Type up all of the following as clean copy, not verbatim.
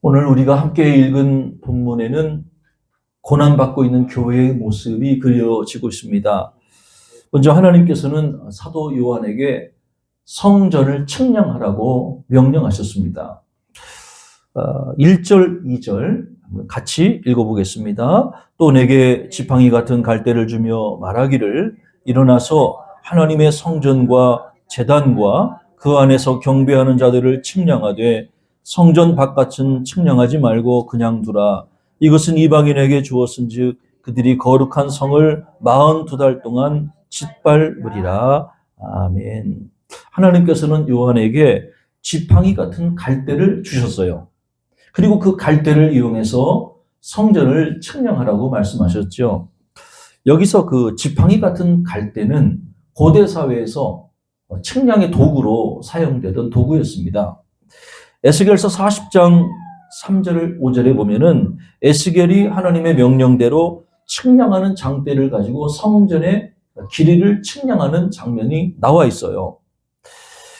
오늘 우리가 함께 읽은 본문에는 고난받고 있는 교회의 모습이 그려지고 있습니다. 먼저 하나님께서는 사도 요한에게 성전을 측량하라고 명령하셨습니다. 1절, 2절 같이 읽어보겠습니다. 또 내게 지팡이 같은 갈대를 주며 말하기를 일어나서 하나님의 성전과 제단과 그 안에서 경배하는 자들을 측량하되 성전 바깥은 측량하지 말고 그냥 두라. 이것은 이방인에게 주었은즉 그들이 거룩한 성을 42달 동안 짓밟으리라. 아멘. 하나님께서는 요한에게 지팡이 같은 갈대를 주셨어요. 그리고 그 갈대를 이용해서 성전을 측량하라고 말씀하셨죠. 여기서 그 지팡이 같은 갈대는 고대 사회에서 측량의 도구로 사용되던 도구였습니다. 에스겔서 40장 3절 5절에 보면은 에스겔이 하나님의 명령대로 측량하는 장대를 가지고 성전의 길이를 측량하는 장면이 나와 있어요.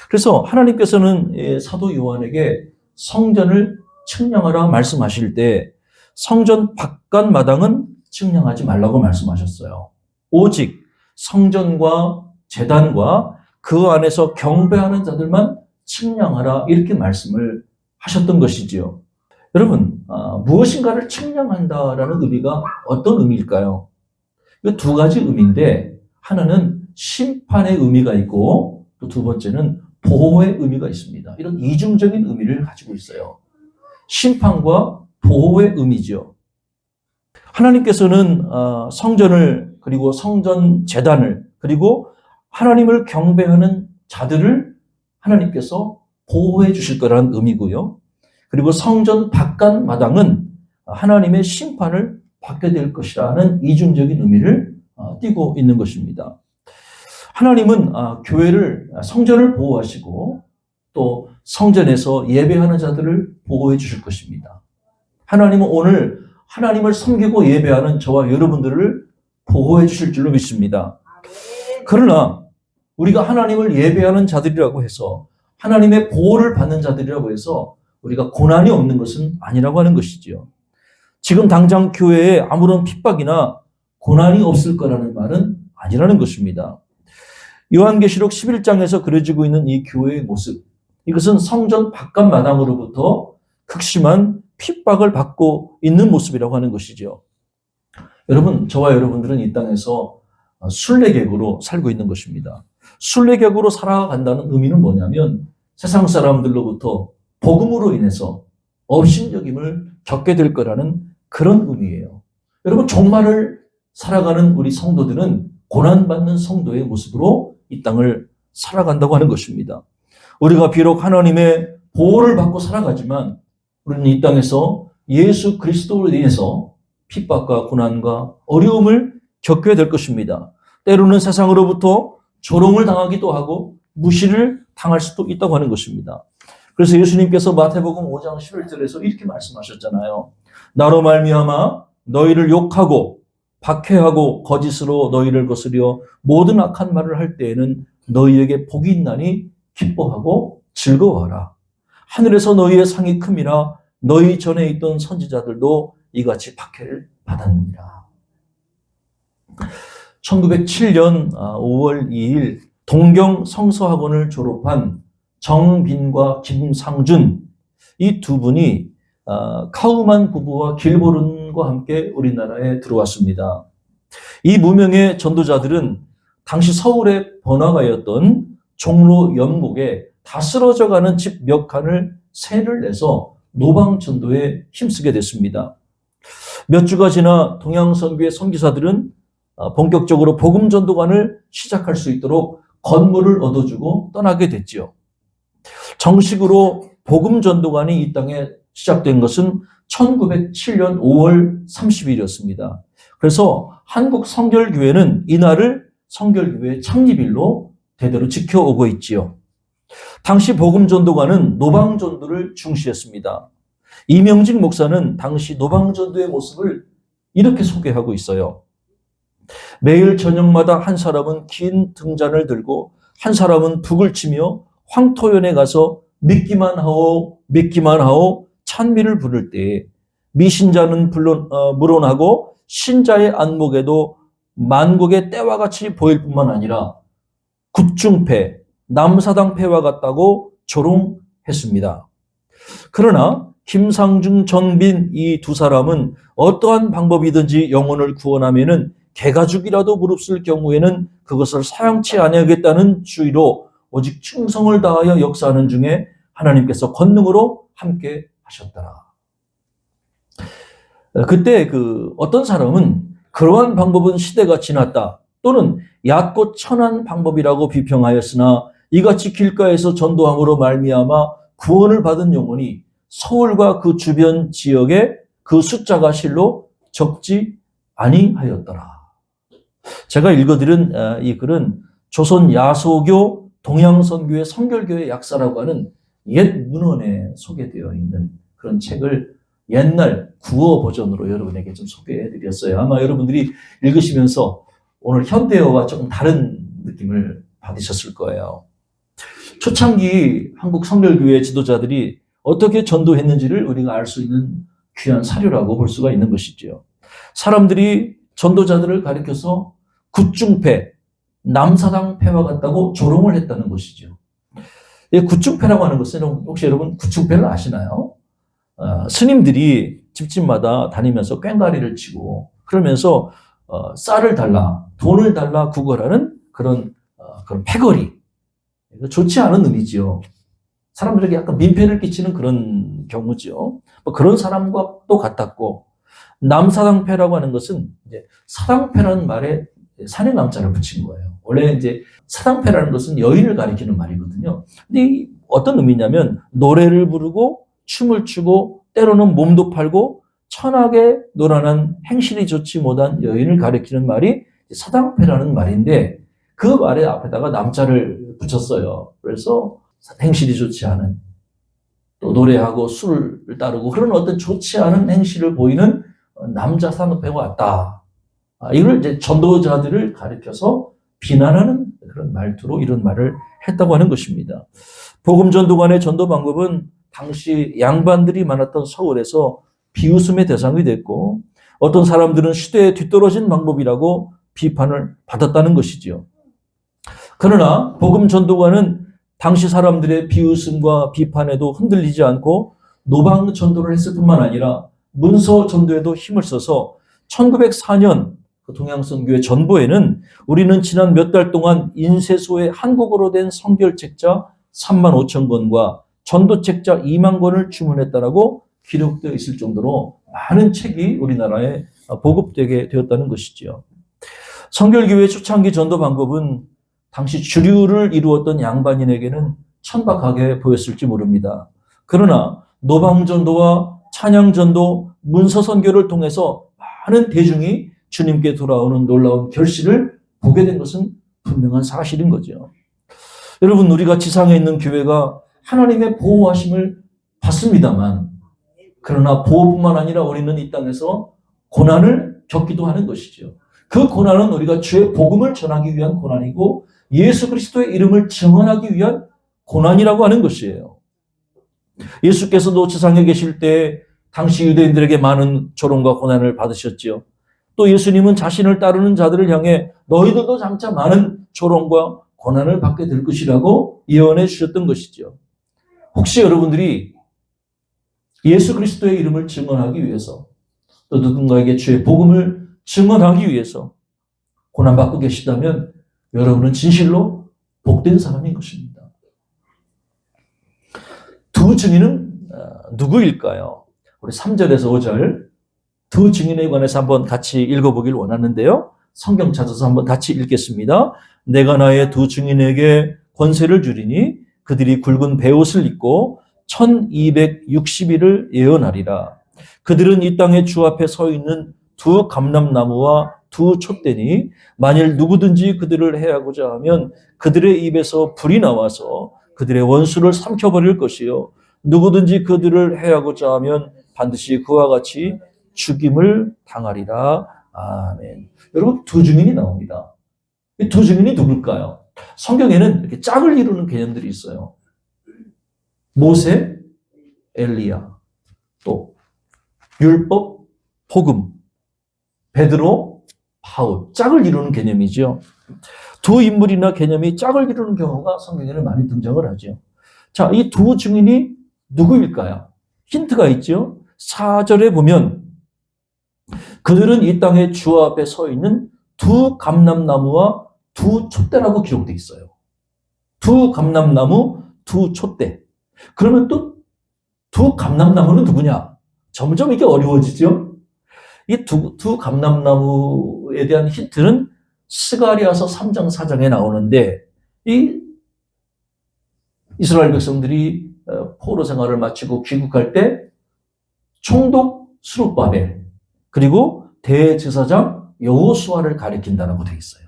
그래서 하나님께서는 사도 요한에게 성전을 측량하라 말씀하실 때 성전 바깥 마당은 측량하지 말라고 말씀하셨어요. 오직 성전과 제단과 그 안에서 경배하는 자들만 측량하라 이렇게 말씀을 하셨던 것이지요. 여러분, 무엇인가를 측량한다라는 의미가 어떤 의미일까요? 이 두 가지 의미인데 하나는 심판의 의미가 있고 또 두 번째는 보호의 의미가 있습니다. 이런 이중적인 의미를 가지고 있어요. 심판과 보호의 의미죠. 하나님께서는 성전을 그리고 성전 제단을 그리고 하나님을 경배하는 자들을 하나님께서 보호해 주실 거라는 의미고요. 그리고 성전 바깥 마당은 하나님의 심판을 받게 될 것이라는 이중적인 의미를 띠고 있는 것입니다. 하나님은 교회를 성전을 보호하시고 또 성전에서 예배하는 자들을 보호해 주실 것입니다. 하나님은 오늘 하나님을 섬기고 예배하는 저와 여러분들을 보호해 주실 줄로 믿습니다. 그러나 우리가 하나님을 예배하는 자들이라고 해서 하나님의 보호를 받는 자들이라고 해서 우리가 고난이 없는 것은 아니라고 하는 것이지요. 지금 당장 교회에 아무런 핍박이나 고난이 없을 거라는 말은 아니라는 것입니다. 요한계시록 11장에서 그려지고 있는 이 교회의 모습, 이것은 성전 바깥 마당으로부터 극심한 핍박을 받고 있는 모습이라고 하는 것이죠. 여러분, 저와 여러분들은 이 땅에서 순례객으로 살고 있는 것입니다. 순례객으로 살아간다는 의미는 뭐냐면 세상 사람들로부터 복음으로 인해서 업신여김을 겪게 될 거라는 그런 의미예요. 여러분, 종말을 살아가는 우리 성도들은 고난받는 성도의 모습으로 이 땅을 살아간다고 하는 것입니다. 우리가 비록 하나님의 보호를 받고 살아가지만 우리는 이 땅에서 예수 그리스도로 인해서 핍박과 고난과 어려움을 겪게 될 것입니다. 때로는 세상으로부터 조롱을 당하기도 하고 무시를 당할 수도 있다고 하는 것입니다. 그래서 예수님께서 마태복음 5장 11절에서 이렇게 말씀하셨잖아요. 나로 말미암아 너희를 욕하고 박해하고 거짓으로 너희를 거스려 모든 악한 말을 할 때에는 너희에게 복이 있나니 기뻐하고 즐거워하라. 하늘에서 너희의 상이 큼이라. 너희 전에 있던 선지자들도 이같이 박해를 받았느니라. 1907년 5월 2일 동경 성서학원을 졸업한 정빈과 김상준, 이 두 분이 카우만 부부와 길보른과 함께 우리나라에 들어왔습니다. 이 무명의 전도자들은 당시 서울의 번화가였던 종로 연곡에 다 쓰러져가는 집 몇 칸을 세를 내서 노방전도에 힘쓰게 됐습니다. 몇 주가 지나 동양선교의 선교사들은 본격적으로 복음전도관을 시작할 수 있도록 건물을 얻어주고 떠나게 됐지요. 정식으로 복음전도관이 이 땅에 시작된 것은 1907년 5월 30일이었습니다. 그래서 한국성결교회는 이날을 성결교회 창립일로 대대로 지켜오고 있지요. 당시 복음전도관은 노방전도를 중시했습니다. 이명직 목사는 당시 노방전도의 모습을 이렇게 소개하고 있어요. 매일 저녁마다 한 사람은 긴 등잔을 들고 한 사람은 북을 치며 황토연에 가서 믿기만 하오 믿기만 하오 찬미를 부를 때 미신자는 물론하고 신자의 안목에도 만국의 때와 같이 보일 뿐만 아니라 굿중패, 남사당패와 같다고 조롱했습니다. 그러나 김상중, 전빈 이 두 사람은 어떠한 방법이든지 영혼을 구원하면은 개가죽이라도 무릅쓸 경우에는 그것을 사양치 아니하겠다는 주의로 오직 충성을 다하여 역사하는 중에 하나님께서 권능으로 함께 하셨더라. 그때 어떤 사람은 그러한 방법은 시대가 지났다 또는 얕고 천한 방법이라고 비평하였으나 이같이 길가에서 전도함으로 말미암아 구원을 받은 영혼이 서울과 그 주변 지역에 그 숫자가 실로 적지 아니하였더라. 제가 읽어드린 이 글은 조선 야소교 동양선교회 성결교회 약사라고 하는 옛 문헌에 소개되어 있는 그런 책을 옛날 구어 버전으로 여러분에게 좀 소개해드렸어요. 아마 여러분들이 읽으시면서 오늘 현대어와 조금 다른 느낌을 받으셨을 거예요. 초창기 한국 성결교회 지도자들이 어떻게 전도했는지를 우리가 알 수 있는 귀한 사료라고 볼 수가 있는 것이죠. 사람들이 전도자들을 가리켜서 굿중패, 남사당패와 같다고 조롱을 했다는 것이죠. 굿중패라고 하는 것은 혹시 여러분 굿중패를 아시나요? 스님들이 집집마다 다니면서 꽹과리를 치고 그러면서 쌀을 달라, 돈을 달라 구걸하는 그런 패거리. 좋지 않은 의미지요. 사람들에게 약간 민폐를 끼치는 그런 경우죠. 그런 사람과 또 같았고, 남사당패라고 하는 것은 이제 사당패라는 말에 산의 남자를 붙인 거예요. 원래 이제 사당패라는 것은 여인을 가리키는 말이거든요. 근데 어떤 의미냐면 노래를 부르고 춤을 추고 때로는 몸도 팔고 천하게 노란한 행실이 좋지 못한 여인을 가리키는 말이 사당패라는 말인데 그 말에 앞에다가 남자를 붙였어요. 그래서 행실이 좋지 않은 또 노래하고 술을 따르고 그런 어떤 좋지 않은 행실을 보이는 남자 사당패가 왔다. 이걸 이제 전도자들을 가리켜서 비난하는 그런 말투로 이런 말을 했다고 하는 것입니다. 복음 전도관의 전도 방법은 당시 양반들이 많았던 서울에서 비웃음의 대상이 됐고 어떤 사람들은 시대에 뒤떨어진 방법이라고 비판을 받았다는 것이지요. 그러나 복음 전도관은 당시 사람들의 비웃음과 비판에도 흔들리지 않고 노방 전도를 했을 뿐만 아니라 문서 전도에도 힘을 써서 1904년 동양선교회 전보에는 우리는 지난 몇 달 동안 인쇄소에 한국어로 된 성결책자 35,000권과 전도책자 2만 권을 주문했다라고 기록되어 있을 정도로 많은 책이 우리나라에 보급되게 되었다는 것이지요. 성결교회 초창기 전도 방법은 당시 주류를 이루었던 양반인에게는 천박하게 보였을지 모릅니다. 그러나 노방전도와 찬양전도, 문서선교를 통해서 많은 대중이 주님께 돌아오는 놀라운 결실을 보게 된 것은 분명한 사실인 거죠. 여러분, 우리가 지상에 있는 교회가 하나님의 보호하심을 받습니다만 그러나 보호뿐만 아니라 우리는 이 땅에서 고난을 겪기도 하는 것이죠. 그 고난은 우리가 주의 복음을 전하기 위한 고난이고 예수 그리스도의 이름을 증언하기 위한 고난이라고 하는 것이에요. 예수께서도 지상에 계실 때 당시 유대인들에게 많은 조롱과 고난을 받으셨지요. 또 예수님은 자신을 따르는 자들을 향해 너희들도 장차 많은 조롱과 고난을 받게 될 것이라고 예언해 주셨던 것이죠. 혹시 여러분들이 예수 그리스도의 이름을 증언하기 위해서 또 누군가에게 주의 복음을 증언하기 위해서 고난받고 계시다면 여러분은 진실로 복된 사람인 것입니다. 두 증인은 누구일까요? 우리 3절에서 5절 두 증인에 관해서 한번 같이 읽어보길 원하는데요. 성경 찾아서 한번 같이 읽겠습니다. 내가 나의 두 증인에게 권세를 주리니 그들이 굵은 베옷을 입고 1260일을 예언하리라. 그들은 이 땅의 주 앞에 서 있는 두 감람나무와 두 촛대니 만일 누구든지 그들을 해하고자 하면 그들의 입에서 불이 나와서 그들의 원수를 삼켜버릴 것이요 누구든지 그들을 해하고자 하면 반드시 그와 같이 죽임을 당하리라. 아멘. 여러분, 두 증인이 나옵니다. 이 두 증인이 누굴까요? 성경에는 이렇게 짝을 이루는 개념들이 있어요. 모세, 엘리야. 또 율법, 복음, 베드로, 바울, 짝을 이루는 개념이죠. 두 인물이나 개념이 짝을 이루는 경우가 성경에는 많이 등장을 하죠. 자, 이 두 증인이 누구일까요? 힌트가 있죠. 4절에 보면 그들은 이 땅에 주 앞에 서 있는 두 감람나무와 두 촛대라고 기록되어 있어요. 두 감람나무, 두 촛대. 그러면 또 두 감람나무는 누구냐? 점점 이게 어려워지죠. 이 두 감람나무에 대한 힌트는 스가랴서 3장 4장에 나오는데 이 이스라엘 백성들이 포로 생활을 마치고 귀국할 때 총독 스룹바벨 그리고 대제사장 여호수아를 가리킨다라고 되어 있어요.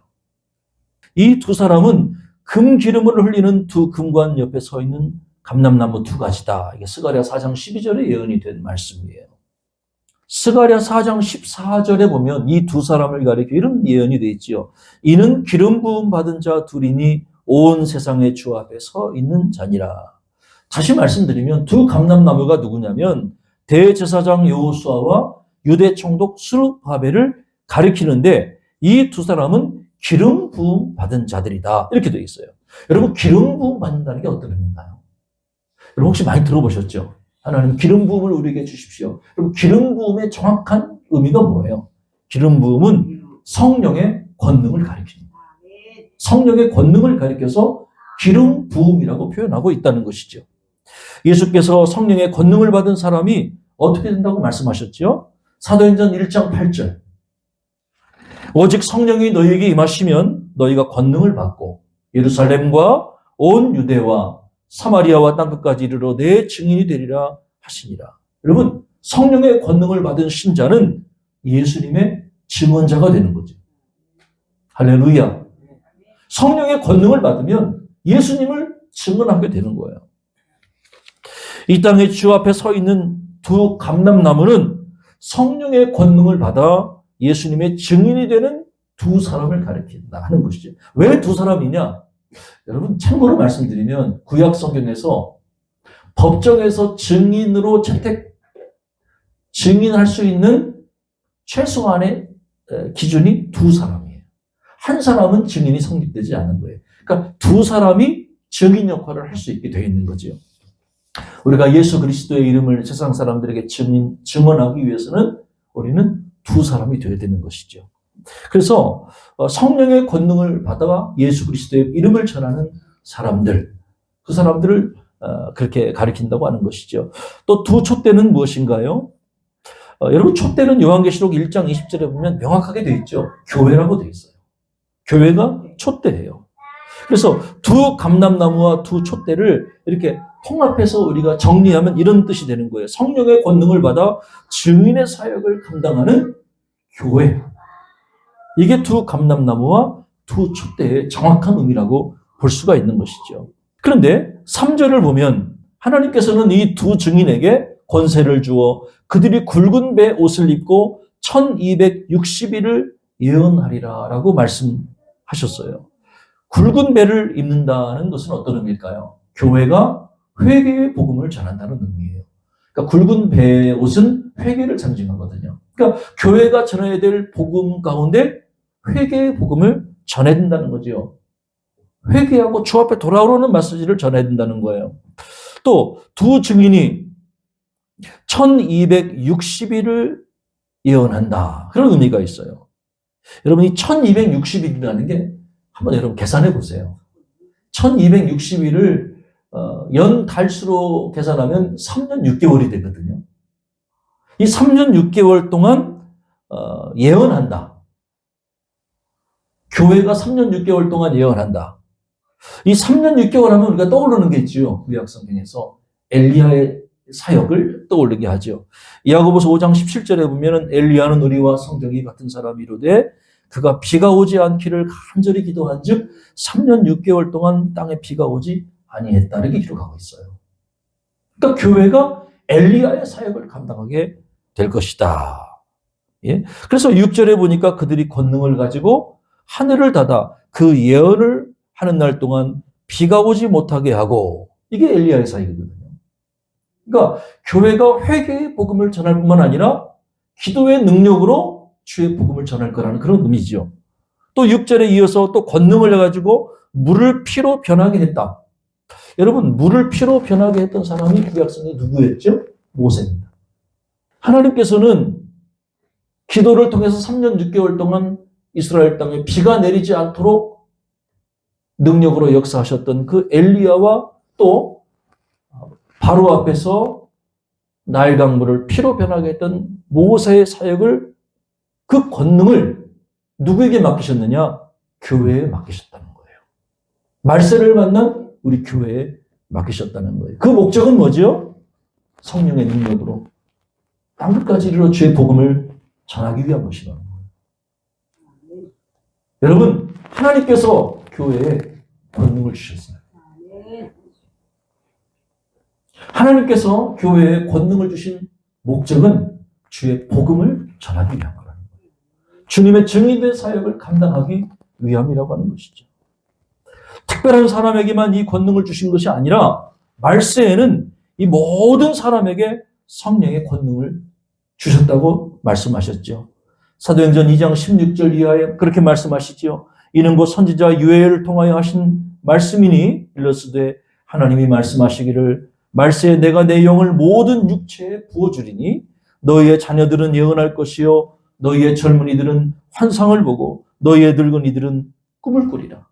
이 두 사람은 금 기름을 흘리는 두 금관 옆에 서 있는 감람나무 두 가지다. 이게 스가랴 4장 12절에 예언이 된 말씀이에요. 스가랴 4장 14절에 보면 이 두 사람을 가리켜 이런 예언이 되어 있지요. 이는 기름 부음 받은 자 둘이니 온 세상의 주 앞에 서 있는 자니라. 다시 말씀드리면 두 감람나무가 누구냐면 대제사장 여호수아와 유대 총독 스룹바벨을 가리키는데 이 두 사람은 기름 부음 받은 자들이다. 이렇게 되어 있어요. 여러분 기름 부음 받는다는 게 어떤 의미인가요? 여러분 혹시 많이 들어보셨죠? 하나님 기름 부음을 우리에게 주십시오. 그럼 기름 부음의 정확한 의미가 뭐예요? 기름 부음은 성령의 권능을 가리킵니다. 성령의 권능을 가리켜서 기름 부음이라고 표현하고 있다는 것이죠. 예수께서 성령의 권능을 받은 사람이 어떻게 된다고 말씀하셨죠? 사도행전 1장 8절. 오직 성령이 너희에게 임하시면 너희가 권능을 받고 예루살렘과 온 유대와 사마리아와 땅끝까지 이르러 내 증인이 되리라 하시니라. 여러분 성령의 권능을 받은 신자는 예수님의 증언자가 되는 거죠. 할렐루야. 성령의 권능을 받으면 예수님을 증언하게 되는 거예요. 이 땅에 주 앞에 서 있는 두 감람나무는 성령의 권능을 받아 예수님의 증인이 되는 두 사람을 가리킨다 하는 것이죠. 왜 두 사람이냐? 여러분 참고로 말씀드리면 구약 성경에서 법정에서 증인으로 증인할 수 있는 최소한의 기준이 두 사람이에요. 한 사람은 증인이 성립되지 않은 거예요. 그러니까 두 사람이 증인 역할을 할 수 있게 되어 있는 거죠. 우리가 예수 그리스도의 이름을 세상 사람들에게 증언하기 위해서는 우리는 두 사람이 되어야 되는 것이죠. 그래서 성령의 권능을 받아 예수 그리스도의 이름을 전하는 사람들, 그 사람들을 그렇게 가리킨다고 하는 것이죠. 또 두 촛대는 무엇인가요? 여러분 촛대는 요한계시록 1장 20절에 보면 명확하게 되어 있죠. 교회라고 되어 있어요. 교회가 촛대예요. 그래서 두 감람나무와 두 촛대를 이렇게 통합해서 우리가 정리하면 이런 뜻이 되는 거예요. 성령의 권능을 받아 증인의 사역을 감당하는 교회. 이게 두 감람나무와 두 촛대의 정확한 의미라고 볼 수가 있는 것이죠. 그런데 3절을 보면 하나님께서는 이 두 증인에게 권세를 주어 그들이 굵은 배 옷을 입고 1260일을 예언하리라 라고 말씀하셨어요. 굵은 배를 입는다는 것은 어떤 의미일까요? 교회가 회개의 복음을 전한다는 의미예요. 그러니까 굵은 배의 옷은 회개를 상징하거든요. 그러니까 교회가 전해야 될 복음 가운데 회개의 복음을 전해야 된다는 거죠. 회개하고 주 앞에 돌아오는 메시지를 전해야 된다는 거예요. 또 두 증인이 1260일을 예언한다. 그런 의미가 있어요. 여러분 이 1260일이라는 게 한번 여러분 계산해 보세요. 1260일을 연 달수로 계산하면 3년 6개월이 되거든요. 이 3년 6개월 동안 예언한다. 교회가 3년 6개월 동안 예언한다. 이 3년 6개월 하면 우리가 떠오르는 게 있죠. 구약 성경에서 엘리야의 사역을 떠올리게 하죠. 야고보서 5장 17절에 보면은 엘리야는 우리와 성격이 같은 사람이로되 그가 비가 오지 않기를 간절히 기도한즉 3년 6개월 동안 땅에 비가 오지 아니했다. 이렇게 기록하고 있어요. 그러니까 교회가 엘리야의 사역을 감당하게 될 것이다. 예? 그래서 6절에 보니까 그들이 권능을 가지고 하늘을 닫아 그 예언을 하는 날 동안 비가 오지 못하게 하고 이게 엘리야의 사역이거든요. 그러니까 교회가 회개의 복음을 전할 뿐만 아니라 기도의 능력으로 주의 복음을 전할 거라는 그런 의미죠. 또 6절에 이어서 또 권능을 해가지고 물을 피로 변하게 했다. 여러분, 물을 피로 변하게 했던 사람이 구약성에 누구였죠? 모세입니다. 하나님께서는 기도를 통해서 3년 6개월 동안 이스라엘 땅에 비가 내리지 않도록 능력으로 역사하셨던 그 엘리야와 또 바로 앞에서 나일 강물을 피로 변하게 했던 모세의 사역을, 그 권능을 누구에게 맡기셨느냐? 교회에 맡기셨다는 거예요. 말세를 만난 우리 교회에 맡기셨다는 거예요. 그 목적은 뭐죠? 성령의 능력으로 땅끝까지 이르러 주의 복음을 전하기 위한 것이라는 거예요. 여러분, 하나님께서 교회에 권능을 주셨어요. 하나님께서 교회에 권능을 주신 목적은 주의 복음을 전하기 위한 거라는 거예요. 주님의 증인된 사역을 감당하기 위함이라고 하는 것이죠. 특별한 사람에게만 이 권능을 주신 것이 아니라 말세에는 이 모든 사람에게 성령의 권능을 주셨다고 말씀하셨죠. 사도행전 2장 16절 이하에 그렇게 말씀하시죠. 이는 곧 선지자 유에를 통하여 하신 말씀이니 일러스되 하나님이 말씀하시기를 말세에 내가 내 영을 모든 육체에 부어주리니 너희의 자녀들은 예언할 것이요 너희의 젊은이들은 환상을 보고 너희의 늙은이들은 꿈을 꾸리라.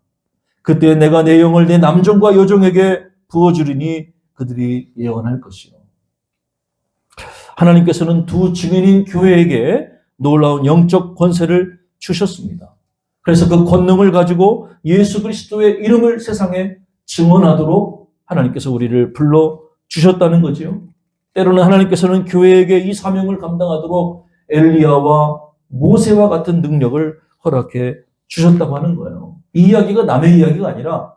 그때 내가 내 영을 내 남종과 여종에게 부어주리니 그들이 예언할 것이요. 하나님께서는 두 증인인 교회에게 놀라운 영적 권세를 주셨습니다. 그래서 그 권능을 가지고 예수 그리스도의 이름을 세상에 증언하도록 하나님께서 우리를 불러주셨다는 거죠. 때로는 하나님께서는 교회에게 이 사명을 감당하도록 엘리야와 모세와 같은 능력을 허락해 주셨다고 하는 거예요. 이 이야기가 남의 이야기가 아니라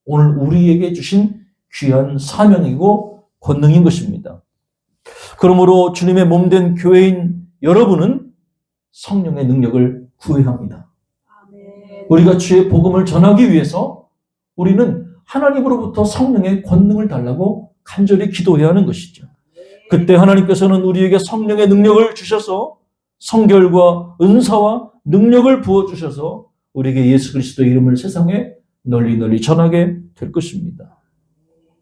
오늘 우리에게 주신 귀한 사명이고 권능인 것입니다. 그러므로 주님의 몸된 교회인 여러분은 성령의 능력을 구해야 합니다. 우리가 주의 복음을 전하기 위해서 우리는 하나님으로부터 성령의 권능을 달라고 간절히 기도해야 하는 것이죠. 그때 하나님께서는 우리에게 성령의 능력을 주셔서 성결과 은사와 능력을 부어주셔서 우리에게 예수 그리스도의 이름을 세상에 널리 전하게 될 것입니다.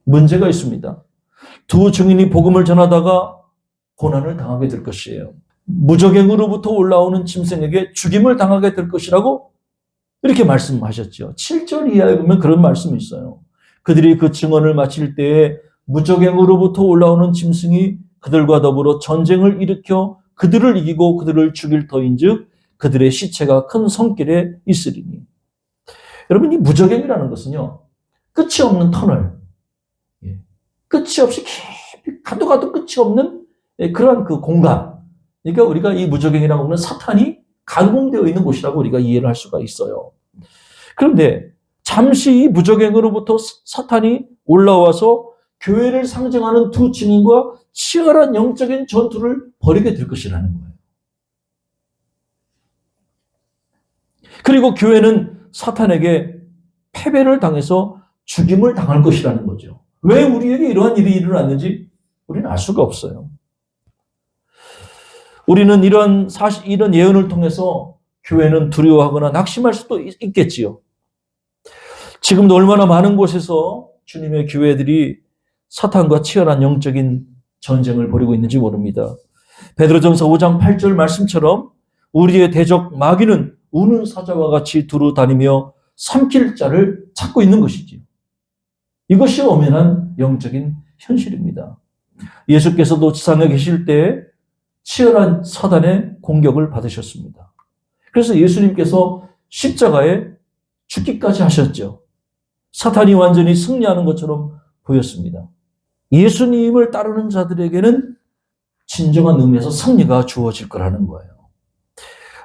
문제가 있습니다. 두 증인이 복음을 전하다가 고난을 당하게 될 것이에요. 무적행으로부터 올라오는 짐승에게 죽임을 당하게 될 것이라고 이렇게 말씀하셨죠. 7절 이하에 보면 그런 말씀이 있어요. 그들이 그 증언을 마칠 때에 무적행으로부터 올라오는 짐승이 그들과 더불어 전쟁을 일으켜 그들을 이기고 그들을 죽일 터인즉 그들의 시체가 큰 성길에 있으리니. 여러분, 이 무적행이라는 것은요, 끝이 없는 터널, 끝이 없이 깊이 가도 끝이 없는 그러한 그 공간. 그러니까 우리가 이 무적행이라고 하면 사탄이 가공되어 있는 곳이라고 우리가 이해를 할 수가 있어요. 그런데 잠시 이 무적행으로부터 사탄이 올라와서 교회를 상징하는 두 증인과 치열한 영적인 전투를 벌이게 될 것이라는 거예요. 그리고 교회는 사탄에게 패배를 당해서 죽임을 당할 것이라는 거죠. 왜 우리에게 이러한 일이 일어났는지 우리는 알 수가 없어요. 우리는 이런 예언을 통해서 교회는 두려워하거나 낙심할 수도 있겠지요. 지금도 얼마나 많은 곳에서 주님의 교회들이 사탄과 치열한 영적인 전쟁을 벌이고 있는지 모릅니다. 베드로전서 5장 8절 말씀처럼 우리의 대적 마귀는 우는 사자와 같이 두루 다니며 삼킬 자를 찾고 있는 것이지요. 이것이 엄연한 영적인 현실입니다. 예수께서도 지상에 계실 때 치열한 사단의 공격을 받으셨습니다. 그래서 예수님께서 십자가에 죽기까지 하셨죠. 사탄이 완전히 승리하는 것처럼 보였습니다. 예수님을 따르는 자들에게는 진정한 의미에서 승리가 주어질 거라는 거예요.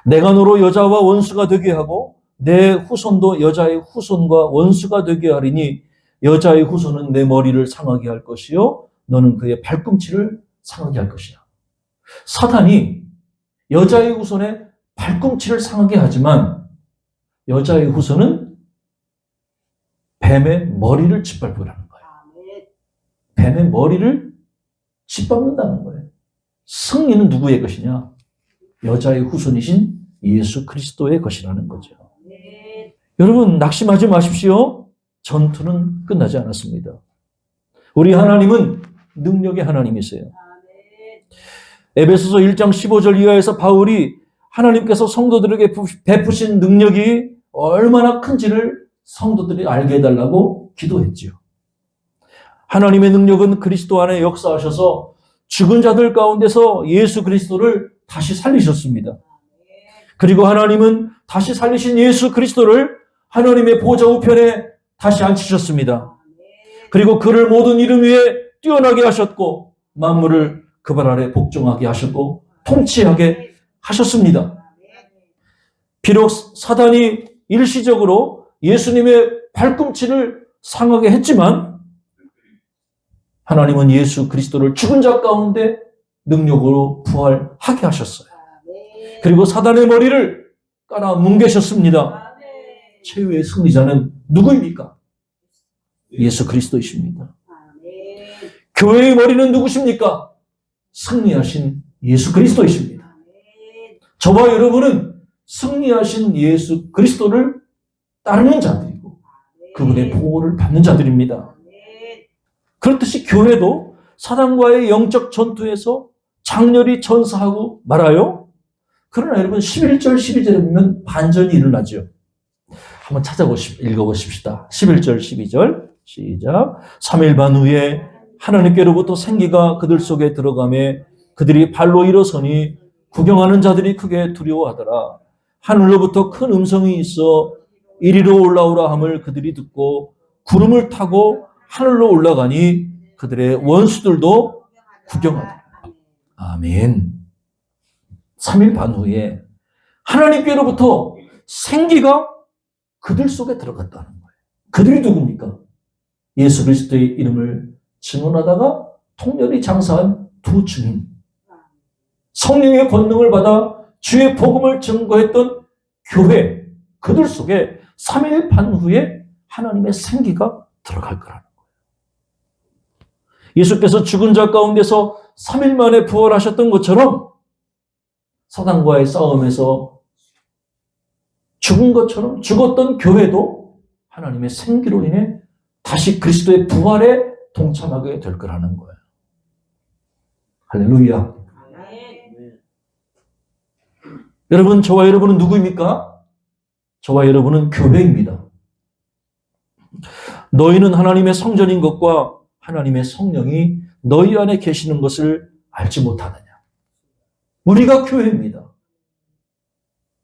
내가 너로 여자와 원수가 되게 하고 내 후손도 여자의 후손과 원수가 되게 하리니 여자의 후손은 내 머리를 상하게 할 것이요 너는 그의 발꿈치를 상하게 할 것이야. 사탄이 여자의 후손의 발꿈치를 상하게 하지만 여자의 후손은 뱀의 머리를 짓밟으라는 거예요. 뱀의 머리를 짓밟는다는 거예요. 승리는 누구의 것이냐? 여자의 후손이신 예수 그리스도의 것이라는 거죠. 여러분, 낙심하지 마십시오. 전투는 끝나지 않았습니다. 우리 하나님은 능력의 하나님이세요. 에베소서 1장 15절 이하에서 바울이 하나님께서 성도들에게 베푸신 능력이 얼마나 큰지를 성도들이 알게 해달라고 기도했지요. 하나님의 능력은 그리스도 안에 역사하셔서 죽은 자들 가운데서 예수 그리스도를 다시 살리셨습니다. 그리고 하나님은 다시 살리신 예수 그리스도를 하나님의 보좌 우편에 다시 앉히셨습니다. 그리고 그를 모든 이름 위에 뛰어나게 하셨고 만물을 그 발 아래 복종하게 하셨고 통치하게 하셨습니다. 비록 사단이 일시적으로 예수님의 발꿈치를 상하게 했지만 하나님은 예수 그리스도를 죽은 자 가운데 능력으로 부활하게 하셨어요. 그리고 사단의 머리를 깔아 뭉개셨습니다. 최후의 승리자는 누구입니까? 예수 그리스도이십니다. 교회의 머리는 누구십니까? 승리하신 예수 그리스도이십니다. 저와 여러분은 승리하신 예수 그리스도를 따르는 자들이고 그분의 보호를 받는 자들입니다. 그렇듯이 교회도 사단과의 영적 전투에서 장렬히 전사하고 말아요. 그러나 여러분 11절 12절에 보면 반전이 일어나죠. 한번 읽어보십시다. 11절 12절 시작. 3일 반 후에 하나님께로부터 생기가 그들 속에 들어가매 그들이 발로 일어서니 구경하는 자들이 크게 두려워하더라. 하늘로부터 큰 음성이 있어 이리로 올라오라 함을 그들이 듣고 구름을 타고 하늘로 올라가니 그들의 원수들도 구경하더라. 아멘. 3일 반 후에 하나님께로부터 생기가 그들 속에 들어갔다는 거예요. 그들이 누굽니까? 예수 그리스도의 이름을 증언하다가 통렬히 장사한 두 증인. 성령의 권능을 받아 주의 복음을 증거했던 교회, 그들 속에 3일 반 후에 하나님의 생기가 들어갈 거라는 거예요. 예수께서 죽은 자 가운데서 3일 만에 부활하셨던 것처럼 사단과의 싸움에서 죽은 것처럼 죽었던 교회도 하나님의 생기로 인해 다시 그리스도의 부활에 동참하게 될 거라는 거예요. 할렐루야. 여러분, 저와 여러분은 누구입니까? 저와 여러분은 교회입니다. 너희는 하나님의 성전인 것과 하나님의 성령이 너희 안에 계시는 것을 알지 못하느냐. 우리가 교회입니다.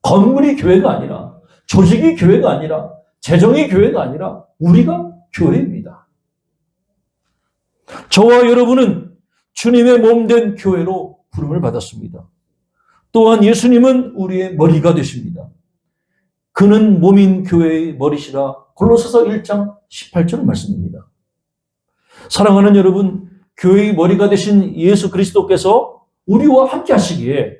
건물이 교회가 아니라, 조직이 교회가 아니라, 재정이 교회가 아니라 우리가 교회입니다. 저와 여러분은 주님의 몸된 교회로 부름을 받았습니다. 또한 예수님은 우리의 머리가 되십니다. 그는 몸인 교회의 머리시라 골로새서 1장 18절 말씀입니다. 사랑하는 여러분, 교회의 머리가 되신 예수 그리스도께서 우리와 함께 하시기에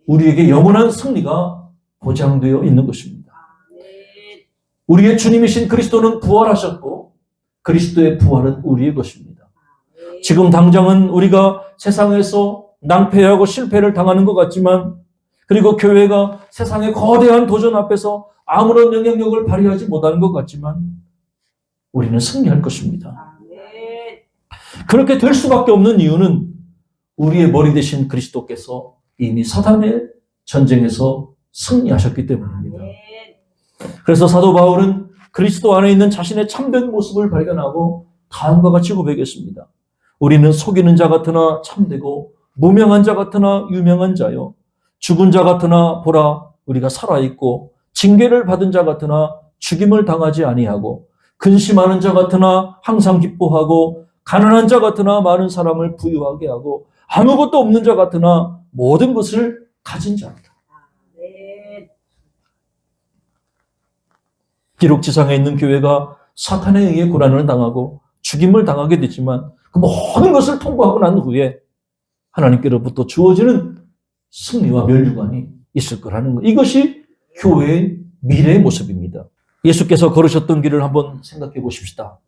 우리에게 영원한 승리가 보장되어 있는 것입니다. 우리의 주님이신 그리스도는 부활하셨고 그리스도의 부활은 우리의 것입니다. 지금 당장은 우리가 세상에서 낭패하고 실패를 당하는 것 같지만, 그리고 교회가 세상의 거대한 도전 앞에서 아무런 영향력을 발휘하지 못하는 것 같지만 우리는 승리할 것입니다. 그렇게 될 수밖에 없는 이유는 우리의 머리 되신 그리스도께서 이미 사단의 전쟁에서 승리하셨기 때문입니다. 그래서 사도 바울은 그리스도 안에 있는 자신의 참된 모습을 발견하고 다음과 같이 고백했습니다. 우리는 속이는 자 같으나 참되고 무명한 자 같으나 유명한 자요, 죽은 자 같으나 보라 우리가 살아있고 징계를 받은 자 같으나 죽임을 당하지 아니하고 근심하는 자 같으나 항상 기뻐하고 가난한 자 같으나 많은 사람을 부유하게 하고 아무것도 없는 자 같으나 모든 것을 가진 자입니다. 비록 지상에 있는 교회가 사탄에 의해 고난을 당하고 죽임을 당하게 되지만 그 모든 것을 통과하고 난 후에 하나님께로부터 주어지는 승리와 멸류관이 있을 거라는 것. 이것이 교회의 미래의 모습입니다. 예수께서 걸으셨던 길을 한번 생각해 보십시다.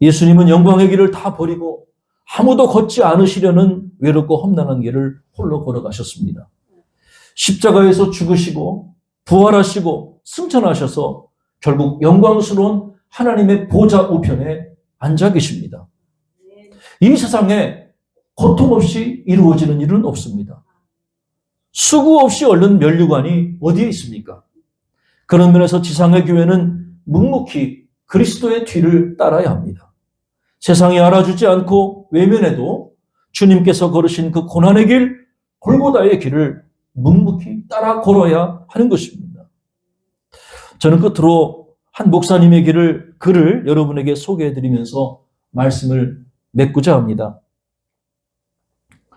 예수님은 영광의 길을 다 버리고 아무도 걷지 않으시려는 외롭고 험난한 길을 홀로 걸어가셨습니다. 십자가에서 죽으시고 부활하시고 승천하셔서 결국 영광스러운 하나님의 보좌 우편에 앉아 계십니다. 이 세상에 고통 없이 이루어지는 일은 없습니다. 수고 없이 얼른 면류관이 어디에 있습니까? 그런 면에서 지상의 교회는 묵묵히 그리스도의 뒤를 따라야 합니다. 세상이 알아주지 않고 외면해도 주님께서 걸으신 그 고난의 길, 골고다의 길을 묵묵히 따라 걸어야 하는 것입니다. 저는 끝으로 한 목사님의 글을 여러분에게 소개해드리면서 말씀을 맺고자 합니다.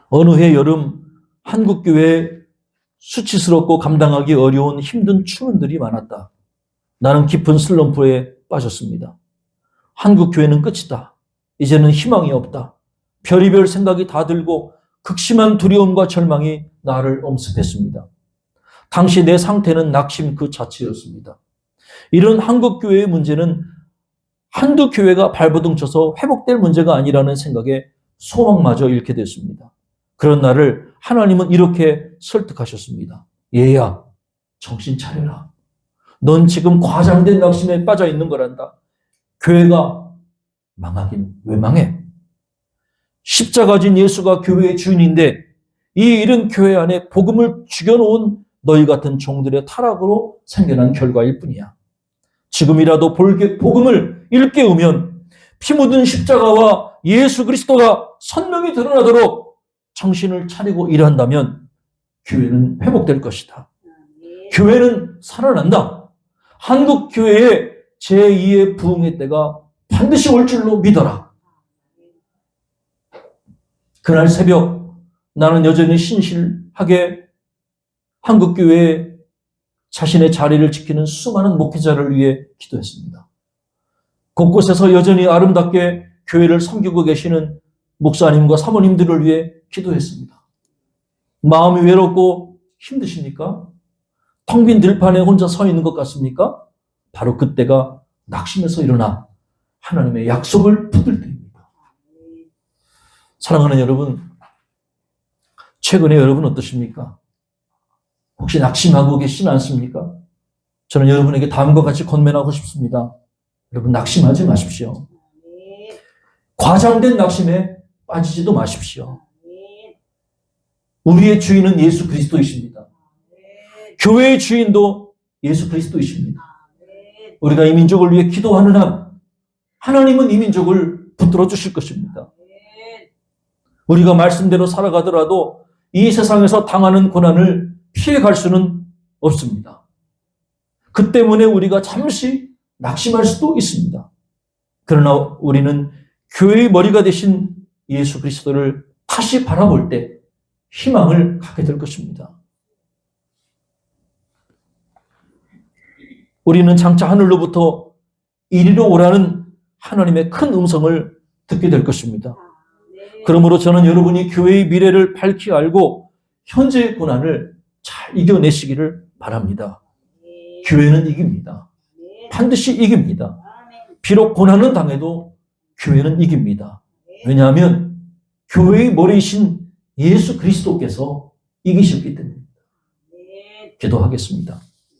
어느 해 여름 한국교회에 수치스럽고 감당하기 어려운 힘든 추문들이 많았다. 나는 깊은 슬럼프에 빠졌습니다. 한국교회는 끝이다. 이제는 희망이 없다. 별의별 생각이 다 들고 극심한 두려움과 절망이 나를 엄습했습니다. 당시 내 상태는 낙심 그 자체였습니다. 이런 한국교회의 문제는 한두 교회가 발버둥 쳐서 회복될 문제가 아니라는 생각에 소망마저 잃게 됐습니다. 그런 나를 하나님은 이렇게 설득하셨습니다. 얘야, 정신 차려라. 넌 지금 과장된 낙심에 빠져 있는 거란다. 교회가 망하긴 왜 망해? 십자가 진 예수가 교회의 주인인데 이 일은 교회 안에 복음을 죽여놓은 너희 같은 종들의 타락으로 생겨난 결과일 뿐이야. 지금이라도 복음을 일깨우면 피 묻은 십자가와 예수 그리스도가 선명히 드러나도록 정신을 차리고 일한다면 교회는 회복될 것이다. 교회는 살아난다. 한국 교회의 제2의 부흥의 때가 반드시 올 줄로 믿어라. 그날 새벽 나는 여전히 신실하게 한국 교회에 자신의 자리를 지키는 수많은 목회자를 위해 기도했습니다. 곳곳에서 여전히 아름답게 교회를 섬기고 계시는 목사님과 사모님들을 위해 기도했습니다. 마음이 외롭고 힘드십니까? 텅 빈 들판에 혼자 서 있는 것 같습니까? 바로 그때가 낙심에서 일어나 하나님의 약속을 붙들 때입니다. 사랑하는 여러분, 최근에 여러분 어떠십니까? 혹시 낙심하고 계시지 않습니까? 저는 여러분에게 다음과 같이 권면하고 싶습니다. 여러분 낙심하지 마십시오. 과장된 낙심에 빠지지도 마십시오. 우리의 주인은 예수 그리스도이십니다. 교회의 주인도 예수 그리스도이십니다. 우리가 이 민족을 위해 기도하는 한 하나님은 이 민족을 붙들어 주실 것입니다. 우리가 말씀대로 살아가더라도 이 세상에서 당하는 고난을 피해갈 수는 없습니다. 그 때문에 우리가 잠시 낙심할 수도 있습니다. 그러나 우리는 교회의 머리가 되신 예수 그리스도를 다시 바라볼 때 희망을 갖게 될 것입니다. 우리는 장차 하늘로부터 이리로 오라는 하나님의 큰 음성을 듣게 될 것입니다. 그러므로 저는 여러분이 교회의 미래를 밝히 알고 현재의 고난을 잘 이겨내시기를 바랍니다. 교회는 이깁니다. 반드시 이깁니다. 비록 고난은 당해도 교회는 이깁니다. 왜냐하면 교회의 머리이신 예수 그리스도께서 이기셨기 때문입니다. 기도하겠습니다.